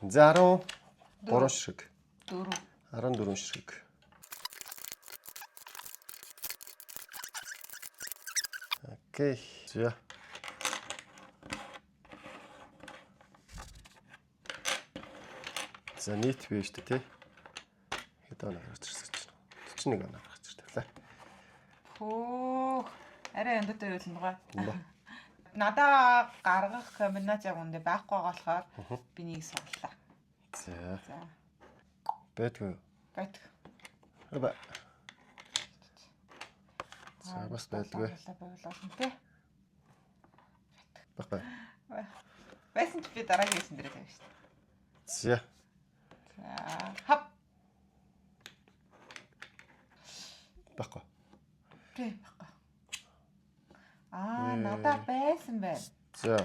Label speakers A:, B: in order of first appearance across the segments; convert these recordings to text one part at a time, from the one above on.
A: За 13 ширхэг.
B: 4.
A: 14 ширхэг. Окей. За. За нийт бий шүү дээ тий. Хэд оноо гарч ирсэн чинь. 41 оноо гарч ирлээ.
B: Хөөх. Арай яндаатай байлна гоо. Надаа гаргах комбинаци гүндээ байхгүй болохоор би нэг сонглоо.
A: За.
B: За.
A: Бэтгүү.
B: Байтг.
A: Хаба. За бас байлгүй.
B: Боолсон тий.
A: Баггүй.
B: Байсан ч би дараагийн хэсэн дээр тавина шүү дээ.
A: За.
B: За. Хап.
A: Баггүй.
B: Тий, баггүй. Надаа байсан байна.
A: За.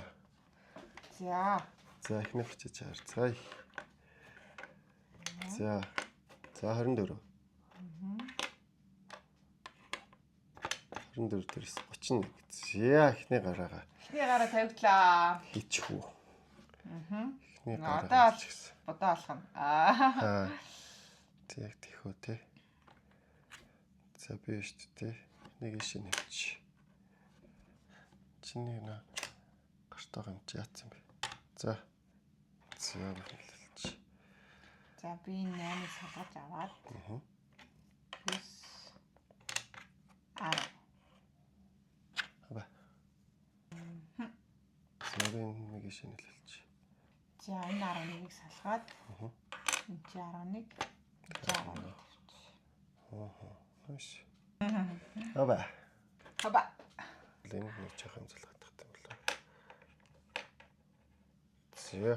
B: За.
A: За ихний бичиж харцгаая. За. За 24. 24 дээрс 31. За ихний гараага.
B: Ихний гараа тавигдлаа.
A: Хийчихв. Ихний
B: Одоо
A: гараа.
B: бодоо алах нь.
A: Тэг тийхүү те. За би шүү дээ. Нэг ишээ нэмчих. Чиний нэ гартаа гамч яатсан бэ? За. За хэлэлч.
B: За би 8-ыг салгаж аваад. Плюс 10.
A: Хаба. За би нэг ишээ хэлэлч.
B: За энэ 11-ыг салгаад. Энд чи 11. За 11.
A: Nice. Хаба.
B: Хаба.
A: Лэн нэг жах юм залгаад тахтай болоо. За.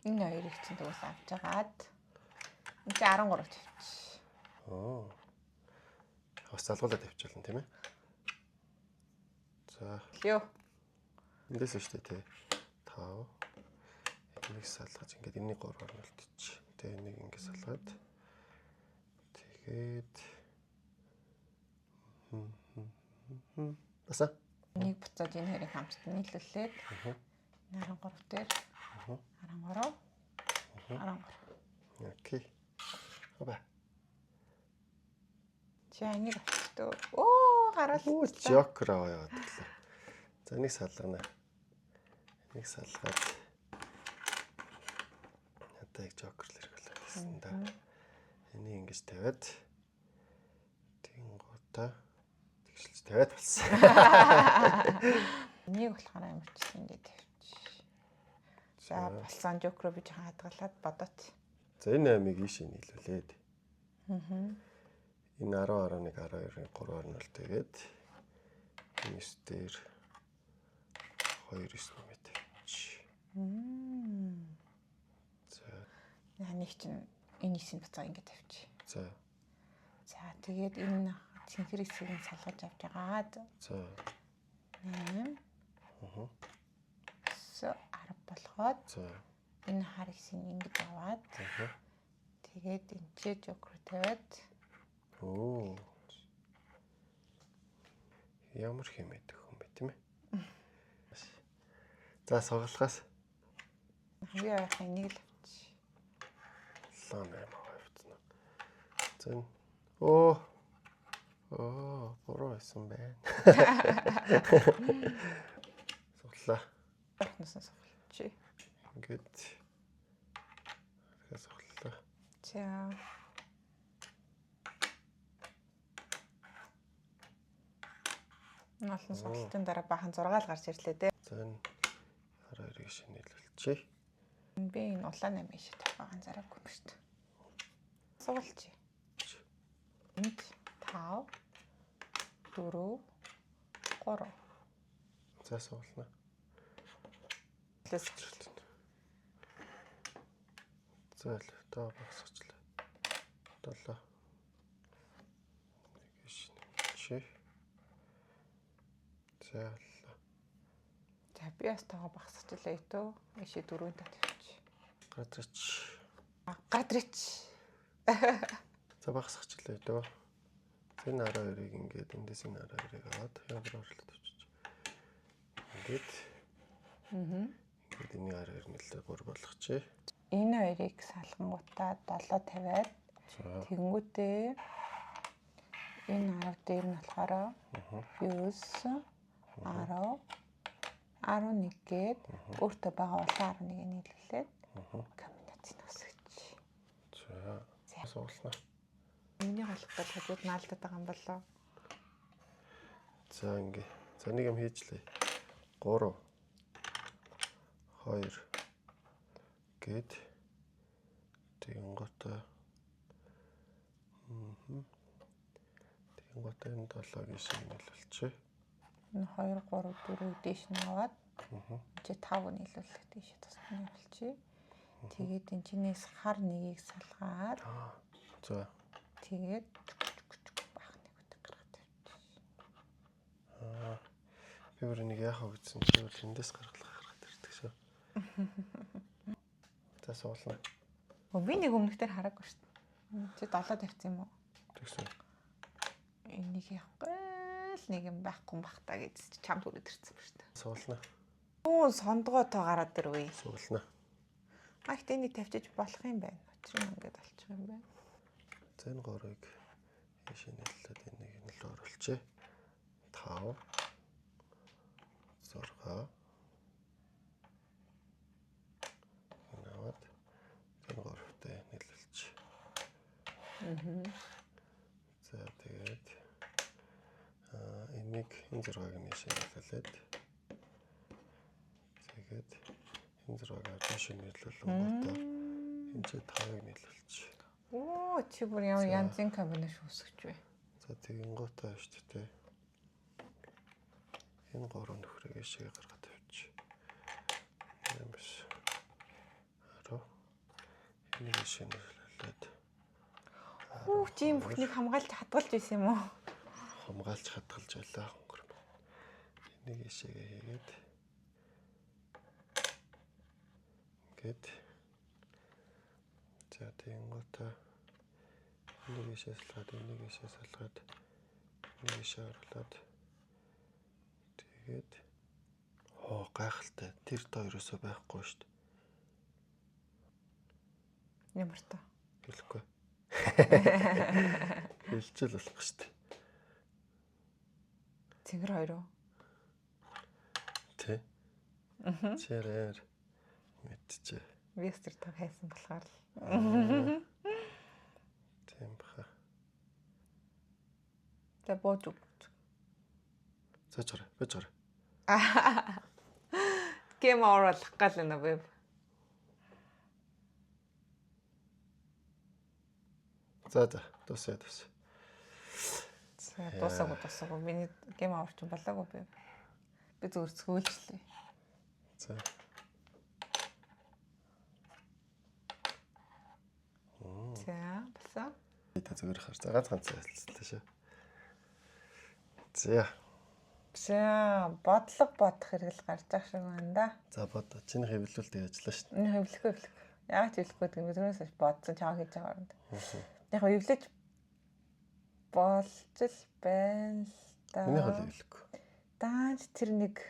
B: Энэ хоёрыг чинь тэгвэл авч жагаад. Энд чи 13 тавьчих.
A: Бас залгуулаад тавьчихлаа тийм ээ. За.
B: Лөө.
A: Эндээс шүү дээ тий. 5. Энийг салгаж ингээд энэний 3-аар нөлтчих. Тэгээ энийг ингээд салгаад. Тэгээд баса.
B: Энийг буцаад энэ хоёрыг хамтд нийлүүлээд 13 дээр 13. 13.
A: Окей. Хаба.
B: За энийг авчихдаг. Оо гараад.
A: Жокер аваа яваад ирлээ. За энийг салгана. Энийг салгаад. Надаа яг жокер л хэрэглэх гэсэн да. Энийг ингэж тавиад. Тэнгуудаа тэгшилж тавиад болсон.
B: Энийг болохоор амарчсан ингээд тавьчих. За болсон жокероо би жоохон хадгалаад бодооч.
A: За энэ 8-ыг ийшээ нийлүүлээд. Энэ 10, 11, 12-ын 3-аар 0 тэгээд энэ 9 дээр 2 9 нэмээд тавьчих. За.
B: Нэг чинь энэ 9-ийн буцаа ингээд тавьчих.
A: За.
B: За тэгээд энэ цэнхэр хэсгийг нь салгаж авч байгаад.
A: За.
B: 8. 10 болгоод.
A: За.
B: Энэ хар хэсгийг ингэж аваад. Тэгээд энэ ч жокер тавиад.
A: Оо. Ямар хэмэдэг юм бэ тийм ээ? За соголохоос.
B: Хамгийн ойрхон энийг л авчих.
A: Лаа 8 авчихна. За. Оо. Буруу байсан байна. Соглоо.
B: Орхноос соглочих.
A: Ингээд. Соглоо.
B: За. Ноолн соглолтын дараа бахан 6 л гарч ирлээ дээ.
A: За энэ 12-ыг шинэлүүлчихье.
B: Би энэ улаан 8 ишээ тавих анзаараагүй юм шүү дээ. Сугалчих. Энд 5 4 3.
A: За суулна.
B: Лэсчлээ.
A: За л тоо багсачлаа. 7. Нэг шинэлчих. За.
B: За би бас тагаа багсчлаа итөө. Ишээ 4-ийн тавьчих.
A: Гадрич.
B: Гадрич.
A: За багсачлаа итөө. Энэ 12-ыг ингээд эндээс энэ 12-ыг аваад яграар л тавьчих. Ингээд. Тэгээд энийг араар нэлээд 3 болгочих.
B: Энэ хоёрыг салгангуудаа 7 тавиад тэгэнгүүтээ энэ 10 дээр нь болохоор 9 10 11 гээд өөртөө байгаа улаан 11-ийг нийлүүлээд комбинацийг носгоч.
A: За суулна.
B: Миний халахгүй хажууд наалдаад байгаа юм болоо.
A: За ингээ. За нэг юм хийжлээ. 3 2 гээд тэгэнгүүтээ тэгэнгүүтээ энэ 7-гийн шиг нийлүүлчих.
B: Энэ 2 3 4 дээш нь аваад чи 5 нийлүүлэх дээш тусна явуулчих. Тэгээд энэ чинээс хар нэгийг салгаад
A: за
B: тэгээд баах нэг өдөр гаргаад тавьчих.
A: Би бүр нэг яах вэ гэсэн чи бол эндээс гаргаад ирдэг шүү. За суулна.
B: Би нэг өмнөхдөр хараагүй шүү дээ. Чи 7 тавьсан юм уу?
A: Тэгсэн.
B: Энийг явахгүй л нэг юм байхгүй юм бах та гэж чамд хүрээд ирсэн ба шүү дээ.
A: Суулна.
B: Оо сондгоо тоо гараад ирвээ.
A: Суулна.
B: Ахт энийг тавьчих болох юм байна. Учир нь ингээд болчих юм байна.
A: За энэ 3-ыг ийшээ нийлүүлээд энийг нь л оруулчих. 5 6 наваад энэ 3-тэй нийлүүлчих. За тэгээд энийг энэ 6-ыг ийшээ нийлүүлээд тэгээд энэ 6-ыг ийшээ нийлүүлэнгүүтээ энэ 5-ыг нийлүүлчих.
B: Оо чи бүр ямар янзын комбинашн үсгэж вэ?
A: За тэгэнгүүтээ шүү дээ. Энэ 3 нөхрийг ийшээ гаргаад тавьчих. юм биш. Хараа. Энийг ийшээ нийлүүлээд.
B: Чи юм бүхнийг хамгаалж хадгалж байсан юм уу?
A: Хамгаалж хадгалж байлаа хонгор. Энийг ийшээгээ хийгээд. Ингээд. За тэгэнгүүтээ энийг ийшээ салгаад, энийг ийшээ салгаад, энийг ийшээ оруулаад. Тэгээд гайхалтай. Тэр хоёроосоо байхгүй шүү дээ.
B: Ямар та?
A: Хэлэхгүй. Хэлчихэл болох шүү дээ.
B: Цэнгэр хоёр уу?
A: Тэ. Чэрээр мэдчихэ.
B: Вестер таг хайсан болохоор л.
A: Тийм баха.
B: За бууж үг.
A: За чараа, би чараа.
B: Гэм оруулах гал нэ бэв.
A: За дуусаа.
B: За дуусаагүй. Миний гэм аварч болоогүй бэв. Би зүгээр цөөлжлээ.
A: За.
B: За, басан.
A: Та зүгээр хар. За ганц хэлцлээ шүү. За.
B: За, бодлого бодох хэрэгэл гарч байгаа шиг байна да.
A: За бод. Чиний хэвлүүлэлт яажлаа шүү.
B: Энэ хэвлэхгүй. Яг ч хэлэхгүй гэдэг нь түрүүнээс бодсон чаа хийж байгаа юм. Яг хэвлэж болж л байна л да.
A: Миний хол хэвлэхгүй.
B: Даанч тэр нэг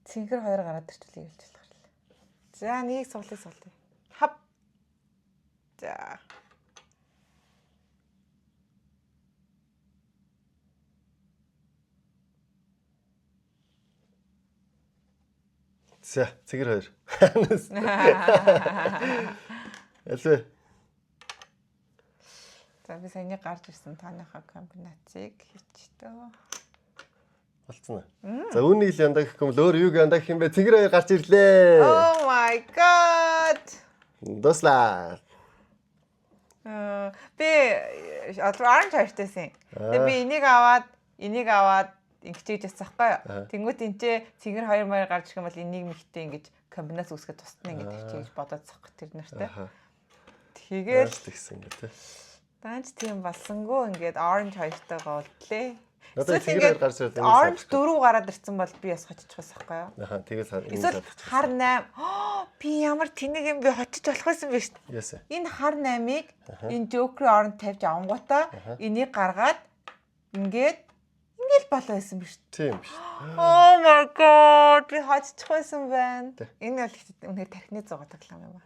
B: цэнхэр хоёр гараад ирчихлээ хэлж болох л. За, нэг суулъя. Хап. За.
A: За, цэгэр хоёр. Элвэ.
B: За би саяны гарч ирсэн тааныхаа комбинацийг хийчихдөө.
A: Болцсон аа. За үүнийг л янда гэх юм л өөр юуг янда гэх юм бэ? Цэгэр хоёр гарч ирлээ.
B: Oh my god.
A: Дослаа.
B: Би оранж хайртайсан. Тэгээ би энийг аваад ингэж яцсан байхгүй. Тэнгүүт энтэй цэгэр 2 маяг гарч ирэх юм бол энийг мэгтэй ингэж комбинац үсгээд тусна ингэж хийж бодоод цах тэр нартай. Тэгээд
A: тэгсэн гэдэг.
B: Даанч тийм болсонгүй ингээд orange хоёртойгоо болтлээ.
A: Надад цэгэр гарч ирээд
B: orange 4 гараад ирсэн бол би бас хоччих байсан байхгүй юу?
A: Тэгэл
B: эсвэл хар 8. Би ямар тэнэг юм би хочиж болох байсан биш. Энэ хар 8-ыг энэ joker orange тавьж авангуудаа энийг гаргаад ингээд Ингээл болоо байсан биш.
A: Тийм биш.
B: Oh my god. Би хаччих байсан байна. Энэ бол үнээр тархины зугаа таглам юм ба.